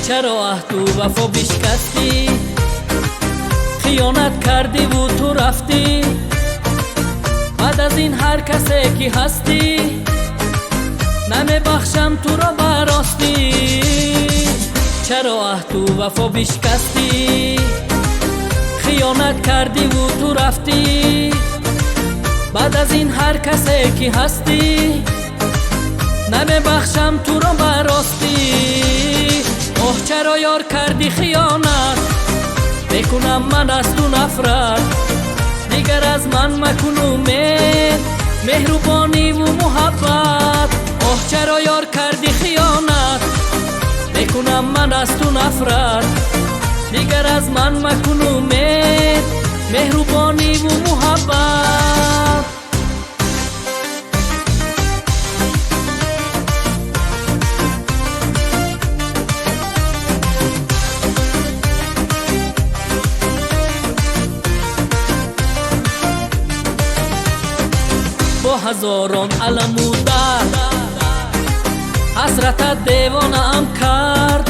چرا عهد و وفا بشکستی؟ خیانت کردی و تو رفتی. بعد از این هر کسی که هستی نمیبخشم تو را براستی. چرا عهد و وفا بشکستی؟ خیانت کردی و تو رفتی. بعد از این هر کسی که هستی نمیبخشم تو را براستی. اوه چرا یار کردی خیانت؟ بکنم من از تو نفرت. دیگر از من مکن امید، مهربانی و محبت. اوه چرا یار کردی خیانت؟ بکنم من از تو نفرت. دیگر از من مکن امید، مهربانی و محبت. با هزاران علم و درد حسرتت دیوانه‌ام کرد.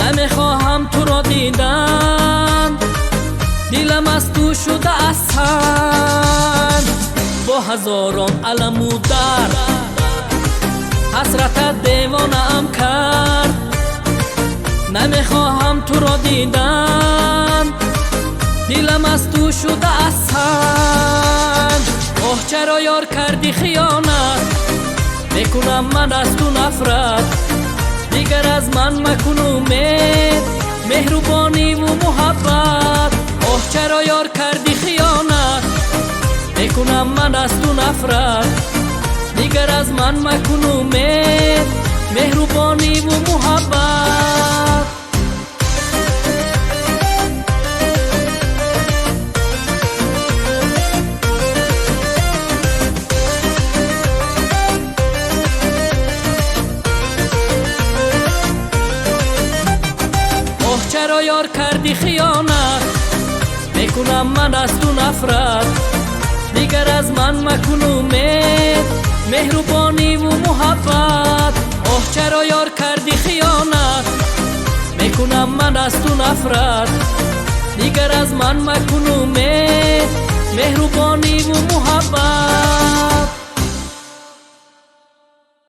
نمیخواهم تو را دیدن، دلم از تو شده اسهن. با هزاران علم و درد حسرتت دیوانه‌ام کرد. نمیخواهم تو را دیدن، دلم از تو شده اسهن. اوه چرا یار کردی خیانت؟ بکنم من از تو نفرت. دیگر از من مکن امید، مهربانی و محبت. اوه چرا یار کردی خیانت؟ بکنم من از تو نفرت. دیگر از من مکن امید، مهربانی و محبت. چرا یار کردی خیانت؟ بکنم من از تو نفرت. دیگر از من مکن امید، مهربانی و محبت. اوه چرا یار کردی خیانت؟ بکنم من از تو نفرت. دیگر از من مکن امید، مهربانی و محبت.